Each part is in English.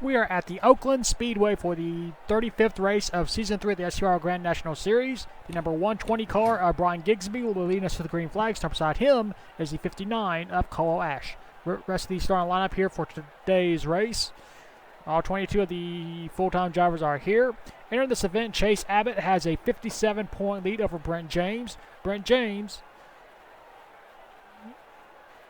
We are at the Oakland Speedway for the 35th race of Season 3 of the SCRL Grand National Series. The number 120 car, Brian Gigsby, will be leading us to the green flag. Starting beside him is the 59 of Cole Ash. Rest of the starting lineup here for today's race. All 22 of the full-time drivers are here. Entering this event, Chase Abbott has a 57-point lead over Brent James. Brent James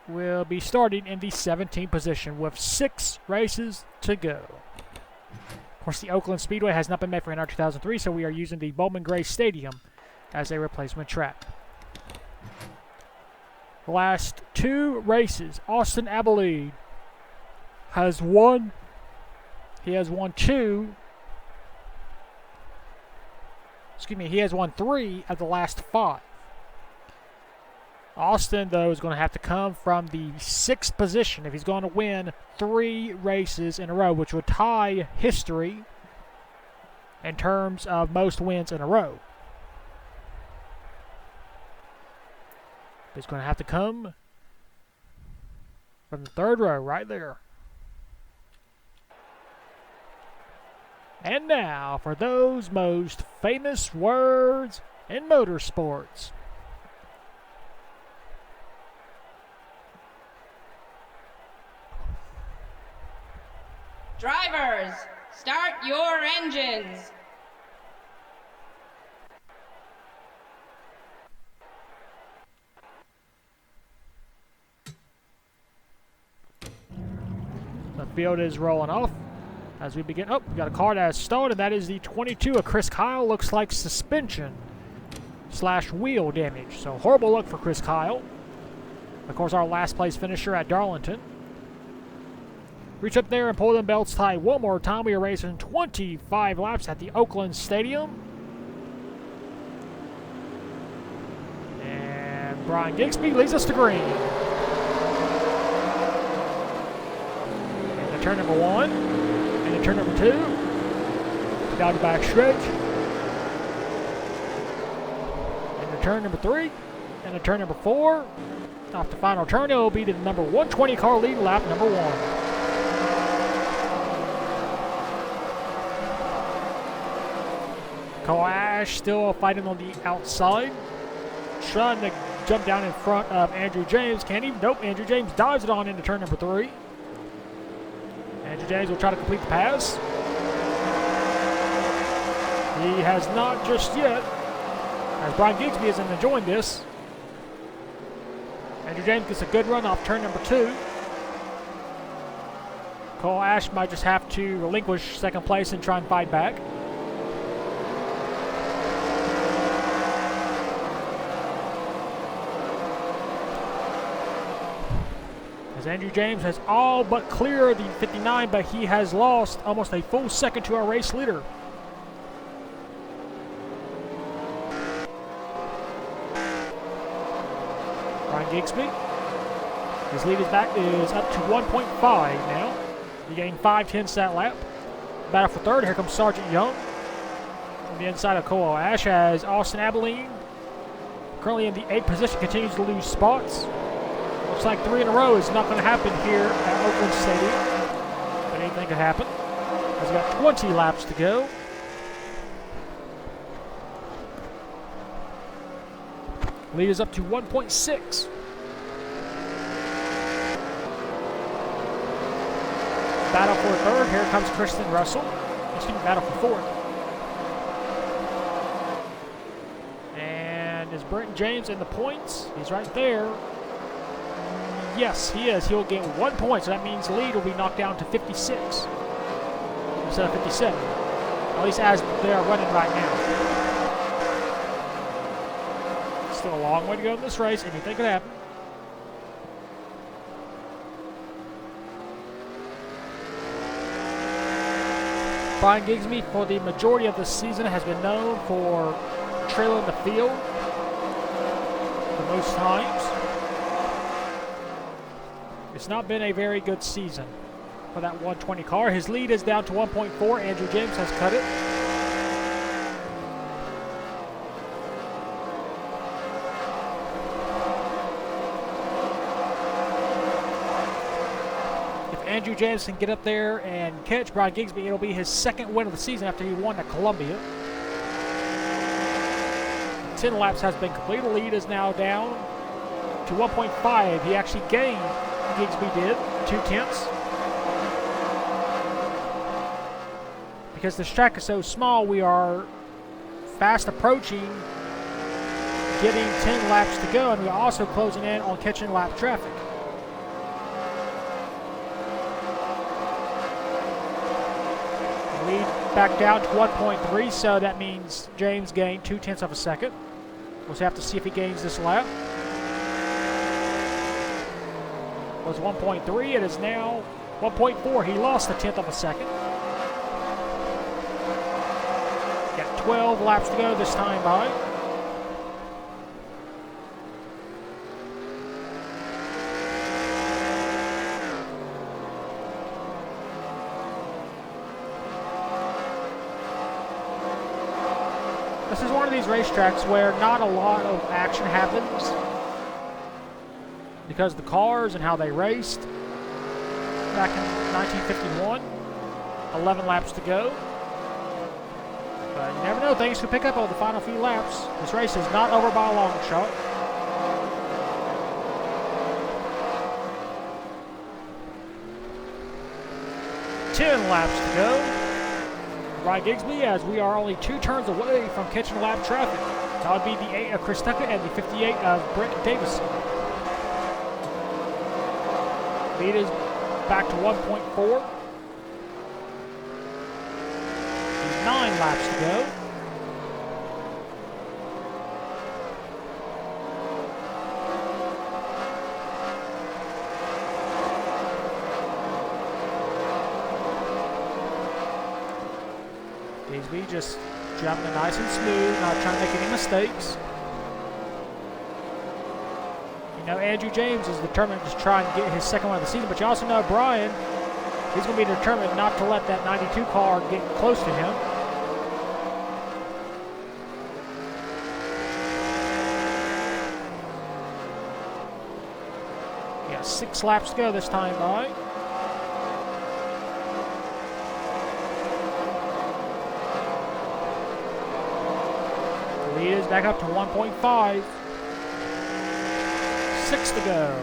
will be starting in the 17th position with 6 races to go. Of course, the Oakland Speedway has not been made for NR 2003, so we are using the Bowman Gray Stadium as a replacement track. The last 2 races, Austin Abilene has won. He has won 2. He has won 3 of the last 5. Austin, though, is going to have to come from the 6th position if he's going to win 3 races in a row, which would tie history in terms of most wins in a row. He's going to have to come from the 3rd row right there. And now for those most famous words in motorsports. Drivers, start your engines. The field is rolling off as we begin. Oh, we got a car that has stalled, and that is the 22 of Chris Kyle. Looks like suspension / wheel damage. So horrible luck for Chris Kyle. Of course, our last place finisher at Darlington. Reach up there and pull them belts tight one more time. We are racing 25 laps at the Oakland Stadium. And Brian Gigsby leads us to green. Into turn number 1. Into turn number 2. Down the back stretch. Into turn number 3. Into turn number 4. Off the final turn, it will be the number 120 car lead lap number 1. Cole Ash still fighting on the outside. Trying to jump down in front of Andrew James. Can't even. Nope, Andrew James dives it on into turn number 3. Andrew James will try to complete the pass. He has not just yet, as Brian Gigsby isn't enjoying this. Andrew James gets a good run off turn number 2. Cole Ash might just have to relinquish second place and try and fight back. As Andrew James has all but cleared the 59, but he has lost almost a full second to our race leader. Brian Gigsby. His lead is up to 1.5 now. He gained 5/10 that lap. Battle for 3rd. Here comes Sergeant Young. From the inside of Cole Ash as Austin Abilene, currently in the 8th position, continues to lose spots. Looks like 3 in a row is not going to happen here at Oakland Stadium. But anything could happen. He's got 20 laps to go. Lead is up to 1.6. Battle for 3rd. Here comes Kristen Russell. Battle for 4th. And is Brent James in the points? He's right there. Yes, he is. He'll get 1 point, so that means the lead will be knocked down to 56 instead of 57. At least as they are running right now. Still a long way to go in this race. Anything could happen. Brian Gigsby, for the majority of the season, has been known for trailing the field the most times. It's not been a very good season for that 120 car. His lead is down to 1.4. Andrew James has cut it. Andrew James can get up there and catch Brian Gigsby, it'll be his second win of the season after he won at Columbia. 10 laps has been completed. The lead is now down to 1.5. He actually gained, Gigsby did, 2/10. Because this track is so small, we are fast approaching getting 10 laps to go, and we're also closing in on catching lap traffic. Lead back down to 1.3, so that means James gained 2/10 of a second. We'll have to see if he gains this lap. It was 1.3, it is now 1.4. He lost a 10th of a second. Got 12 laps to go this time by. This is one of these racetracks where not a lot of action happens because the cars and how they raced back in 1951. 11 laps to go. But you never know, things could pick up over the final few laps. This race is not over by a long shot. Ten laps to go. Brian Gigsby, as we are only 2 turns away from catching lap traffic. That would be the 8 of Chris Tucker and the 58 of Brent Davison. Lead is back to 1.4. 9 laps to go. Gigsby just driving it nice and smooth, not trying to make any mistakes. You know, Andrew James is determined to try and get his second one of the season, but you also know Brian, he's going to be determined not to let that 92 car get close to him. Yeah, 6 laps to go this time by. Lead is back up to 1.5. 6 to go.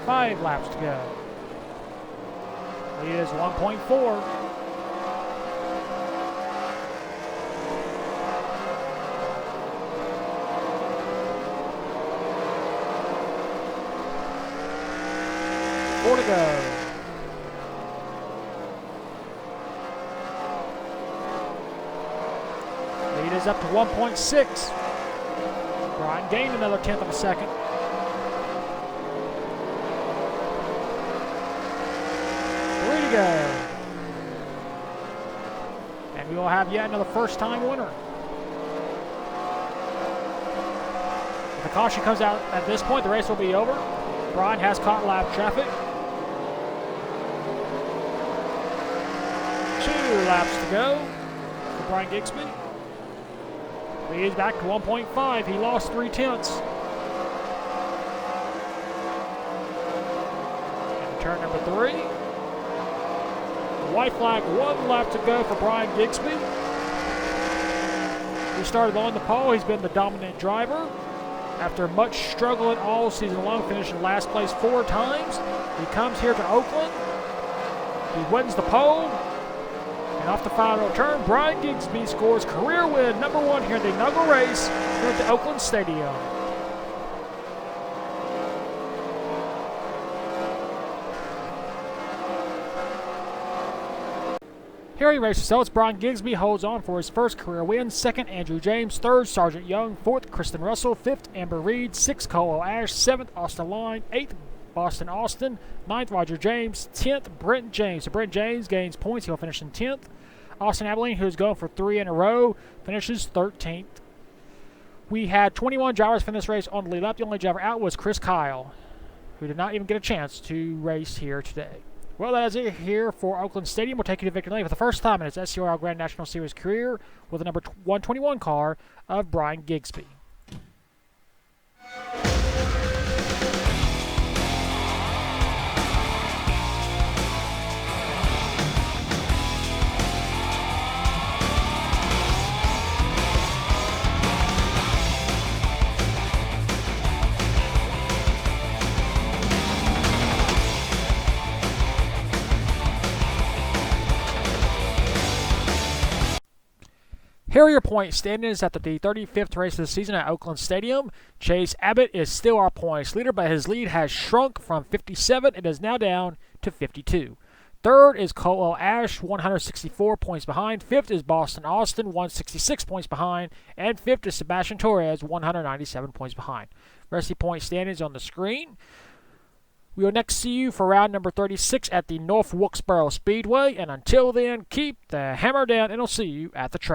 Five laps to go. Lead is 1.4. To go. Lead is up to 1.6. Brian gained another 10th of a second. 3 to go. And we will have yet another first-time winner. If the caution comes out at this point, the race will be over. Brian has caught lap traffic. 2 laps to go for Brian Gigsby. Lead is back to 1.5. He lost 3/10. And turn number 3. The white flag, 1 lap to go for Brian Gigsby. He started on the pole. He's been the dominant driver. After much struggling all season long, finishing last place 4 times, he comes here to Oakland. He wins the pole. And off the final turn, Brian Gigsby scores career win number 1 here in the inaugural race here at the Oakland Stadium. Here he races, so it's Brian Gigsby holds on for his first career win. 2nd, Andrew James. 3rd, Sergeant Young. 4th, Kristen Russell. 5th, Amber Reed. 6th, Cole Ash. 7th, Austin Line. 8th, Boston Austin. 9th, Roger James. 10th, Brent James. So Brent James gains points. He'll finish in 10th. Austin Abilene, who's going for 3 in a row, finishes 13th. We had 21 drivers finish this race on the lead lap. The only driver out was Chris Kyle, who who did not even get a chance to race here today. Well, that is it here for Oakland Stadium. We'll take you to victory lane for the first time in his SCRL Grand National Series career with the number 121 car of Brian Gigsby. Here are your point standings after the 35th race of the season at Oakland Stadium. Chase Abbott is still our points leader, but his lead has shrunk from 57 and is now down to 52. Third is Cole Ash, 164 points behind. Fifth is Boston Austin, 166 points behind. And fifth is Sebastian Torres, 197 points behind. Rest of the point standings on the screen. We will next see you for round number 36 at the North Wilkesboro Speedway. And until then, keep the hammer down, and I'll see you at the track.